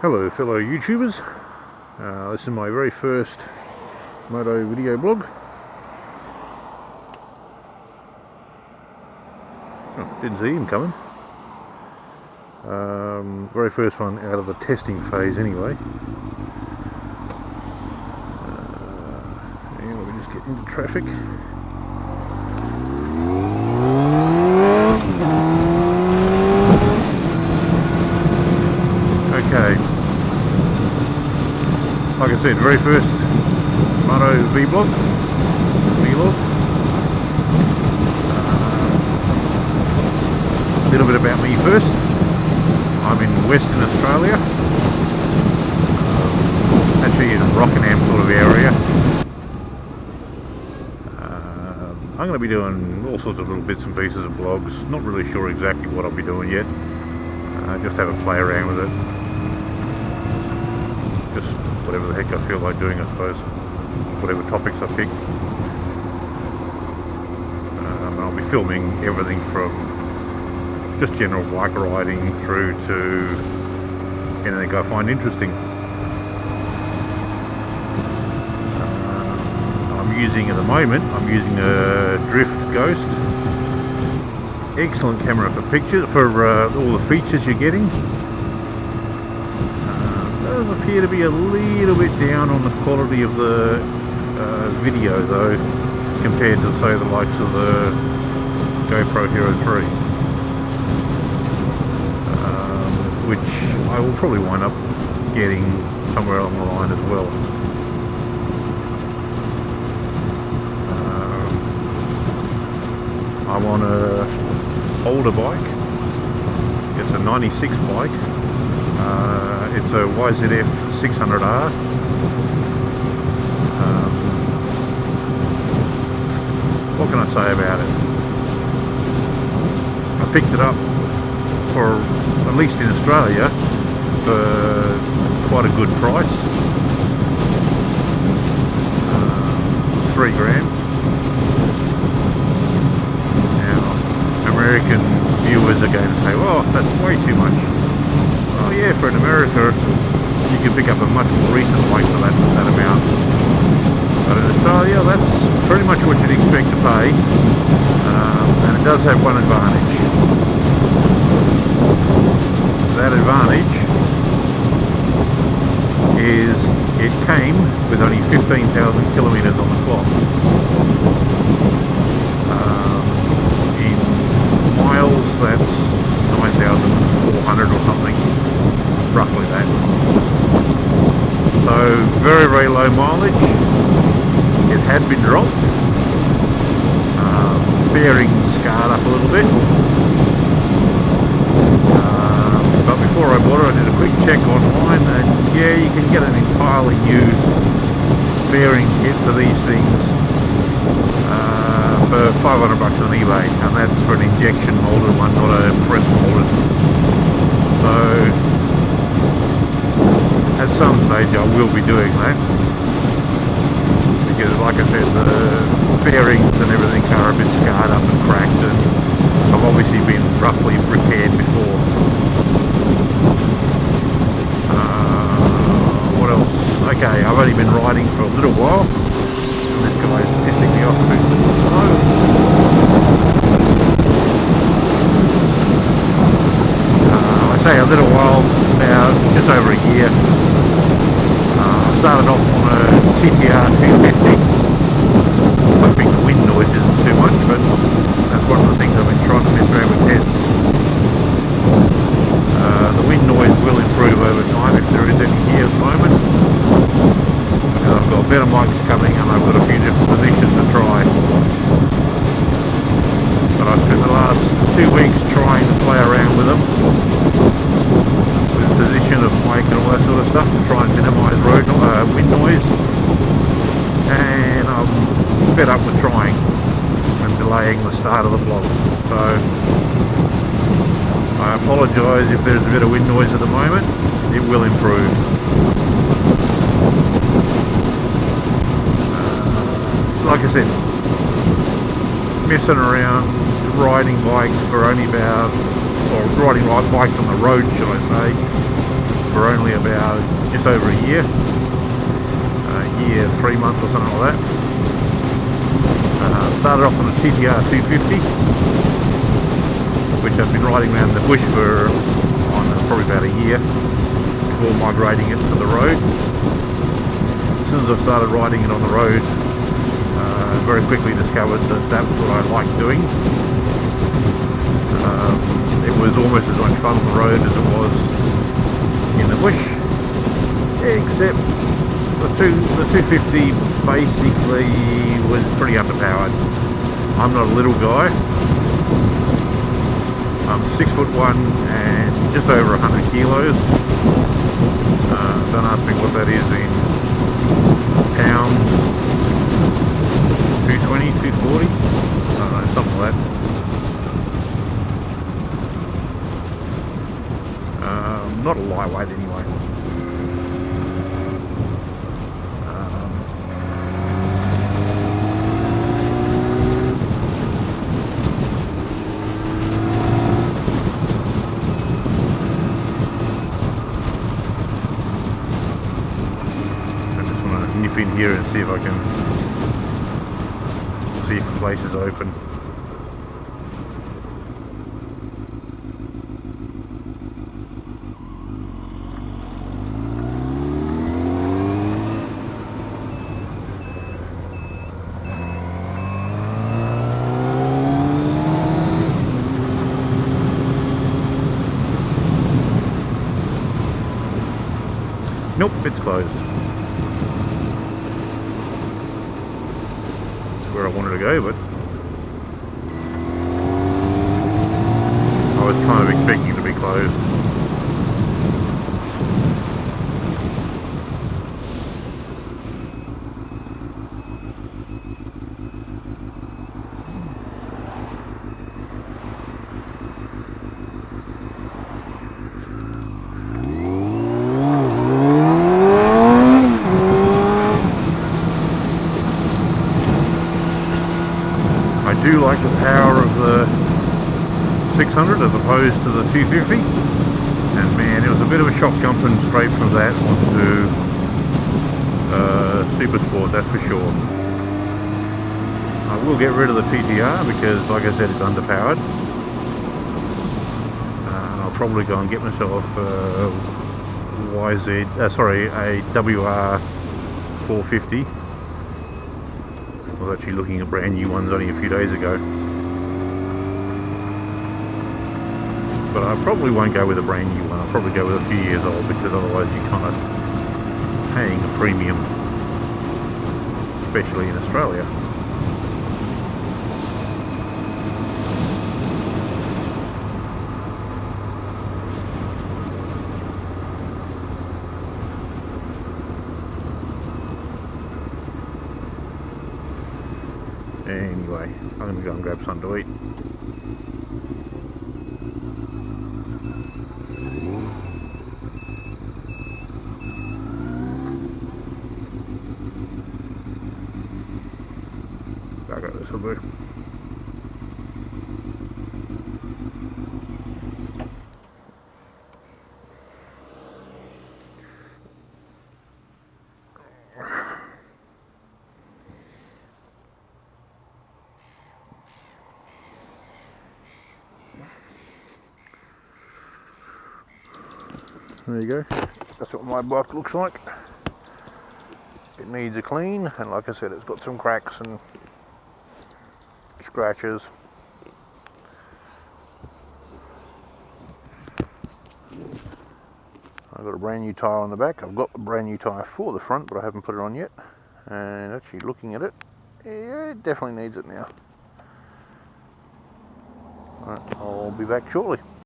Hello fellow YouTubers, this is my very first moto video blog. Oh, didn't see him coming. Very first one out of the testing phase anyway. And let me just get into traffic. Okay. Like I said, very first moto vlog. A little bit about me first. I'm in Western Australia, actually in Rockingham sort of area. I'm going to be doing all sorts of little bits and pieces of blogs. Not really sure exactly what I'll be doing yet. Just have a play around with it. Just whatever the heck I feel like doing, I suppose. Whatever topics I pick. I'll be filming everything from just general bike riding through to anything I find interesting. I'm using at the moment, I'm using a Drift Ghost. Excellent camera for pictures, for all the features you're getting. Does appear to be a little bit down on the quality of the video though, compared to say the likes of the GoPro Hero 3, which I will probably wind up getting somewhere along the line as well. I'm on a older bike. It's a 96 bike. It's a YZF 600R. What can I say about it? I picked it up for, at least in Australia, for quite a good price. $3 grand. American viewers are going to say, well, that's way too much. Oh yeah, for in America you can pick up a much more recent bike for that amount. But in Australia, that's pretty much what you'd expect to pay, and it does have one advantage. That advantage is it came with only 15,000 kilometres on the clock. Miles, that's 9,400 or something, roughly that. So very, very low mileage. It had been dropped. Fairings scarred up a little bit. But before I bought it, I did a quick check online, and yeah, you can get an entirely new fairing kit for these things for $500 on eBay, and that's for an injection molded one, not a press molded. So at some stage I will be doing that, because like I said, the fairings and everything are a bit scarred up and cracked, and have obviously been roughly repaired before. What else? Okay, I've only been riding for a little while. This guy's pissing me off a bit. I say a little while, about just over a year. I started off on a TTR 250, hoping the wind noise isn't too much, but that's one of the things I've been trying to mess around with tests. The wind noise will improve over time if there is any here at the moment. I've got better mics coming, and I've got a few different positions to try. But I've spent the last 2 weeks trying to play around with them, with the position of mic and all that sort of stuff, to try and minimise wind noise. And I'm fed up with trying and delaying the start of the vlogs. So I apologise if there's a bit of wind noise at the moment. It will improve. Like I said, messing around riding bikes for only about, or riding bikes on the road, should I say, for only about just over a year, 3 months or something like that. Started off on a TTR 250, which I've been riding around the bush for probably about a year before migrating it to the road. As soon as I started riding it on the road, very quickly discovered that that was what I liked doing. It was almost as much fun on the road as it was in the bush, except the 250 basically was pretty underpowered. I'm not a little guy. I'm 6'1" and just over 100 kilos. Don't ask me what that is in pounds. 220, 240? I don't know, something like that. Not a lightweight anyway. Nip in here and see if I can see if the place is open. Nope, it's closed. Where I wanted to go, but I was kind of expecting it to be closed. I do like the power of the 600 as opposed to the 250, and man, it was a bit of a shock jumping straight from that onto Super Sport, that's for sure. I will get rid of the TTR because, like I said, it's underpowered. I'll probably go and get myself a WR 450. I was actually looking at brand new ones only a few days ago, but I probably won't go with a brand new one. I'll probably go with a few years old, because otherwise you're kind of paying a premium, especially in Australia. Anyway, I'm going to go and grab something to eat. Back up this will do. There you go, that's what my bike looks like. It needs a clean, and like I said, it's got some cracks and scratches. I've got a brand new tyre on the back. I've got a brand new tyre for the front, but I haven't put it on yet. And actually looking at it, yeah, it definitely needs it now. Alright, I'll be back shortly.